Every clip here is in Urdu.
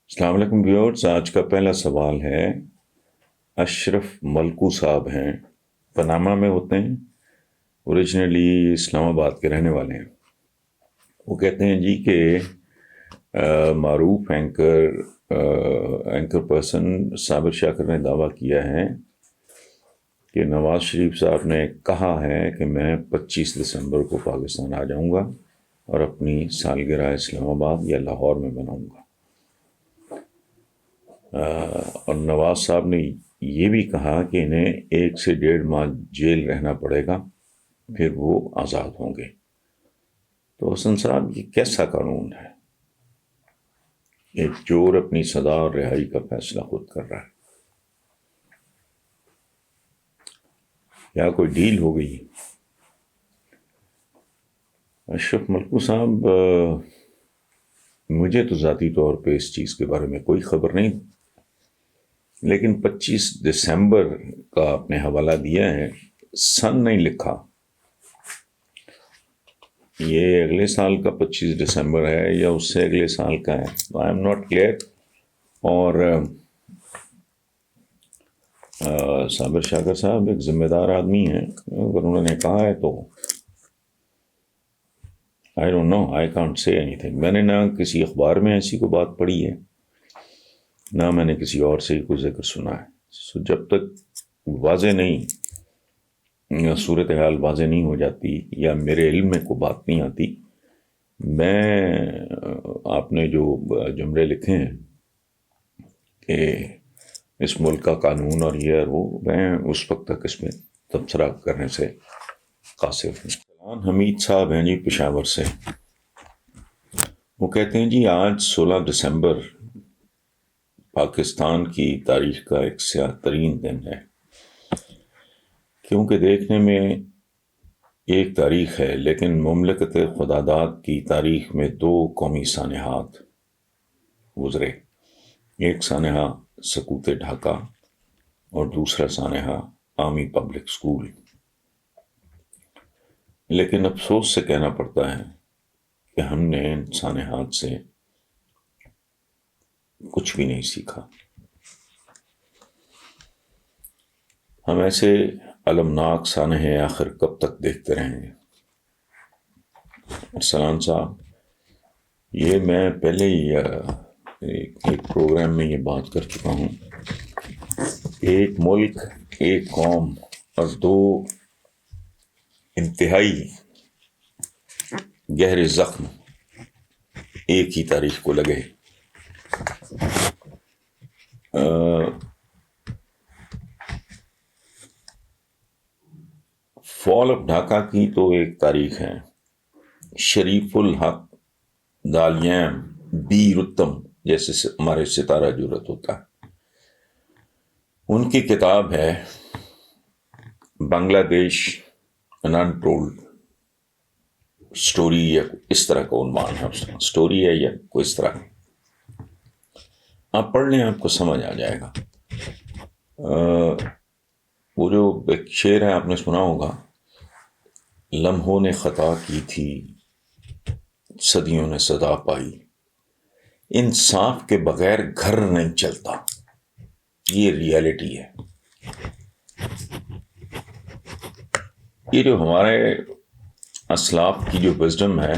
السلام علیکم ویورز، آج کا پہلا سوال ہے۔ اشرف ملکو صاحب ہیں، پاناما میں ہوتے ہیں، اوریجنلی اسلام آباد کے رہنے والے ہیں۔ وہ کہتے ہیں جی کہ معروف اینکر پرسن صابر شاکر نے دعویٰ کیا ہے کہ نواز شریف صاحب نے کہا ہے کہ میں 25 دسمبر کو پاکستان آ جاؤں گا اور اپنی سالگرہ اسلام آباد یا لاہور میں بناؤں گا۔ اور نواز صاحب نے یہ بھی کہا کہ انہیں 1 سے 1.5 ماہ جیل رہنا پڑے گا، پھر وہ آزاد ہوں گے۔ تو حسن صاحب، یہ کیسا قانون ہے؟ ایک چور اپنی سزا اور رہائی کا فیصلہ خود کر رہا ہے، یا کوئی ڈیل ہو گئی؟ اشرف ملکو صاحب، مجھے تو ذاتی طور پہ اس چیز کے بارے میں کوئی خبر نہیں، لیکن 25 دسمبر کا آپ نے حوالہ دیا ہے، سن نہیں لکھا۔ یہ اگلے سال کا 25 دسمبر ہے یا اس سے اگلے سال کا ہے؟ I am not clear. اور صابر شاکر صاحب ایک ذمہ دار آدمی ہیں، اگر انہوں نے کہا ہے تو I don't know, I can't say anything. میں نے نہ کسی اخبار میں ایسی کوئی بات پڑھی ہے، نہ میں نے کسی اور سے کوئی ذکر سنا ہے۔ سو جب تک واضح نہیں، صورتحال واضح نہیں ہو جاتی یا میرے علم میں کوئی بات نہیں آتی، میں آپ نے جو جملے لکھے ہیں کہ اس ملک کا قانون اور یہ اور وہ، میں اس وقت تک اس میں تبصرہ کرنے سے قاصر ہوں۔ سلمان حمید صاحب ہیں جی، پشاور سے۔ وہ کہتے ہیں جی آج 16 دسمبر پاکستان کی تاریخ کا ایک سیاہ ترین دن ہے، کیونکہ دیکھنے میں ایک تاریخ ہے، لیکن مملکت خداداد کی تاریخ میں 2 قومی سانحات گزرے۔ ایک سانحہ سقوط ڈھاکہ اور دوسرا سانحہ آرمی پبلک سکول۔ لیکن افسوس سے کہنا پڑتا ہے کہ ہم نے ان سانحات سے کچھ بھی نہیں سیکھا۔ ہم ایسے المناک سانحے آخر کب تک دیکھتے رہیں گے؟ ارسلان صاحب، یہ میں پہلے ہی ایک پروگرام میں یہ بات کر چکا ہوں۔ ایک ملک، ایک قوم اور 2 انتہائی گہرے زخم ایک ہی تاریخ کو لگے۔ فال آف ڈھاکہ کی تو ایک تاریخ ہے، شریف الحق دالیم بی رتم جیسے ہمارے ستارہ جرت ہوتا ہے، ان کی کتاب ہے بنگلہ دیش ان انٹولڈ اسٹوری، یا اس طرح کا عنوان ہے، اسٹوری ہے یا کوئی اس طرح۔ آپ پڑھ لیں، آپ کو سمجھ آ جائے گا۔ وہ جو ایک شعر ہے، آپ نے سنا ہوگا، لمحوں نے خطا کی تھی صدیوں نے سزا پائی، انصاف کے بغیر گھر نہیں چلتا۔ یہ ریالٹی ہے۔ یہ جو ہمارے اسلاف کی جو وزڈم ہے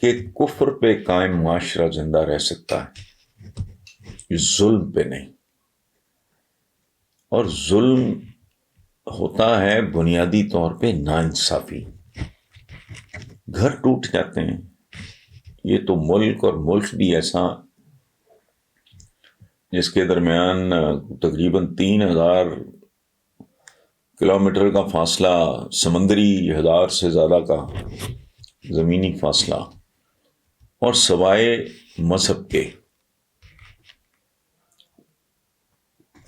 کہ کفر پہ قائم معاشرہ زندہ رہ سکتا ہے، ظلم پہ نہیں۔ اور ظلم ہوتا ہے بنیادی طور پہ ناانصافی، گھر ٹوٹ جاتے ہیں۔ یہ تو ملک اور ملک بھی ایسا جس کے درمیان تقریباً 3000 کلومیٹر کا فاصلہ، سمندری 1000 سے زیادہ کا زمینی فاصلہ، اور سوائے مذہب کے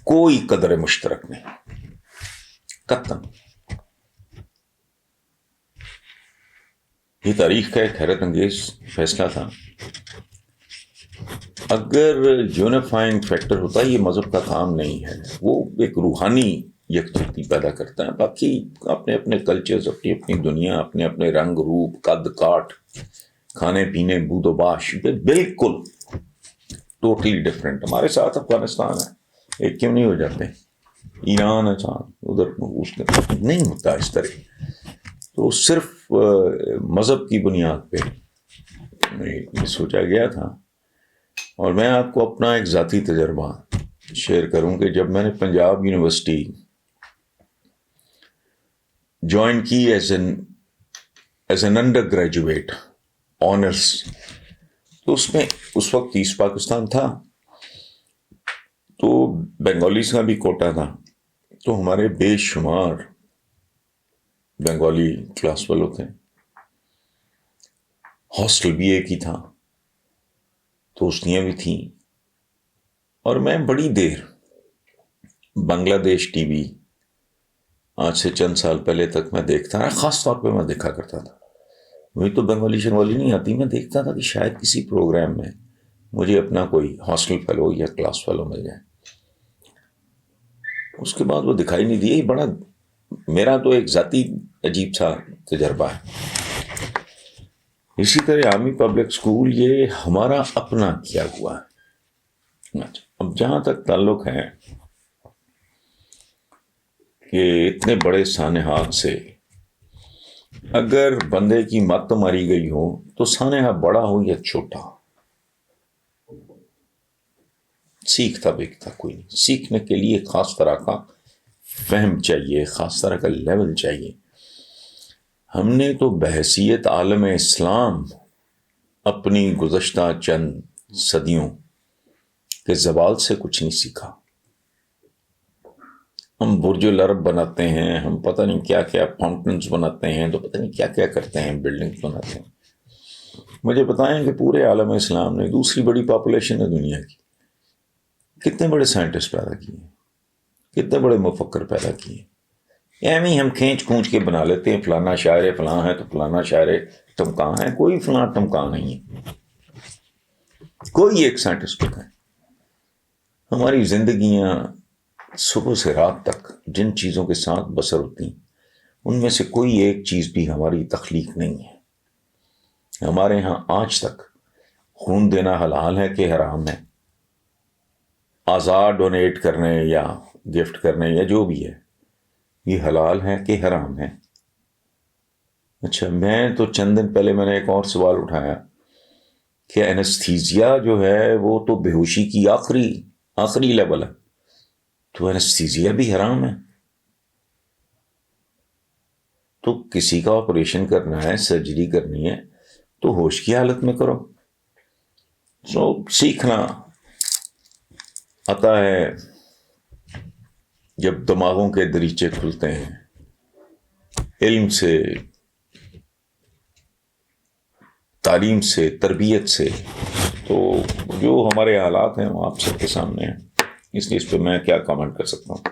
کوئی قدر مشترک نہیں، قطعاً۔ یہ تاریخ کا ایک حیرت انگیز فیصلہ تھا۔ اگر یونیفائنگ فیکٹر ہوتا، یہ مذہب کا کام نہیں ہے، وہ ایک روحانی یکجہتی پیدا کرتا ہے۔ باقی اپنے اپنے کلچرز، اپنی اپنی دنیا، اپنے اپنے رنگ روپ، قد کاٹ، کھانے پینے، بود و باش، بالکل ٹوٹلی ڈفرینٹ. ہمارے ساتھ افغانستان ہے، ایک کیوں نہیں ہو جاتے؟ ایران ہے ساتھ، ادھر اس نہیں ہوتا اس طرح. تو صرف مذہب کی بنیاد پہ یہ سوچا گیا تھا. اور میں آپ کو اپنا ایک ذاتی تجربہ شیئر کروں کہ جب میں نے پنجاب یونیورسٹی جوائن کی as an under graduate honours, تو اس میں اس وقت ایسٹ پاکستان تھا، تو بنگالیز کا بھی کوٹا تھا. تو ہمارے بے شمار بنگالی کلاس فیلو تھے. ہاسٹل بھی ایک ہی تھا، دوستیاں بھی تھیں. اور میں بڑی دیر بنگلہ دیش ٹی وی آج سے چند سال پہلے تک میں دیکھتا رہا. خاص طور پہ میں دیکھا کرتا تھا، مجھے تو بنگالی شنگالی نہیں آتی، میں دیکھتا تھا کہ شاید کسی پروگرام میں مجھے اپنا کوئی ہاسٹل فیلو یا کلاس فیلو مل جائے. اس کے بعد وہ دکھائی نہیں دیا. بڑا میرا تو ایک ذاتی عجیب سا تجربہ ہے. اسی طرح عامی پبلک اسکول یہ ہمارا اپنا کیا ہوا ہے. اب جہاں تک تعلق ہے کہ اتنے بڑے سانحات سے اگر بندے کی مت ماری گئی ہو تو سانحہ بڑا ہو یا چھوٹا، سیکھتا بیکھتا کوئی نہیں. سیکھنے کے لیے خاص طرح کا فہم چاہیے، خاص طرح کا لیول چاہیے. ہم نے تو بحیثیت عالم اسلام اپنی گزشتہ چند صدیوں کے زوال سے کچھ نہیں سیکھا. ہم برج العرب بناتے ہیں، ہم پتہ نہیں کیا کیا فاؤنٹنز بناتے ہیں، تو پتہ نہیں کیا کیا کرتے ہیں، بلڈنگز بناتے ہیں. مجھے بتائیں کہ پورے عالم اسلام نے، دوسری بڑی پاپولیشن ہے دنیا کی، کتنے بڑے سائنٹسٹ پیدا کیے، کتنے بڑے مفکر پیدا کیے. ایویں ہم کھینچ کھونچ کے بنا لیتے ہیں فلانا شاعر فلاں ہے تو فلانا شاعر ٹمکاں ہے. کوئی فلاں ٹمکاں نہیں ہے، کوئی ایک سائنٹسٹ ہے. ہماری زندگیاں صبح سے رات تک جن چیزوں کے ساتھ بسر ہوتی ہیں ان میں سے کوئی ایک چیز بھی ہماری تخلیق نہیں ہے. ہمارے ہاں آج تک خون دینا حلال ہے کہ حرام ہے، اعضاء ڈونیٹ کرنے یا گفٹ کرنے یا جو بھی ہے یہ حلال ہے کہ حرام ہے. اچھا، میں تو چند دن پہلے میں نے ایک اور سوال اٹھایا کہ اینستھیزیا جو ہے وہ تو بے ہوشی کی آخری لیول ہے، تو اینستھیزیا بھی حرام ہے. تو کسی کا آپریشن کرنا ہے، سرجری کرنی ہے تو ہوش کی حالت میں کرو. سیکھنا آتا ہے جب دماغوں کے دریچے کھلتے ہیں، علم سے، تعلیم سے، تربیت سے. تو جو ہمارے حالات ہیں وہ آپ سب کے سامنے ہیں، اس لیے اس پہ میں کیا کامنٹ کر سکتا ہوں.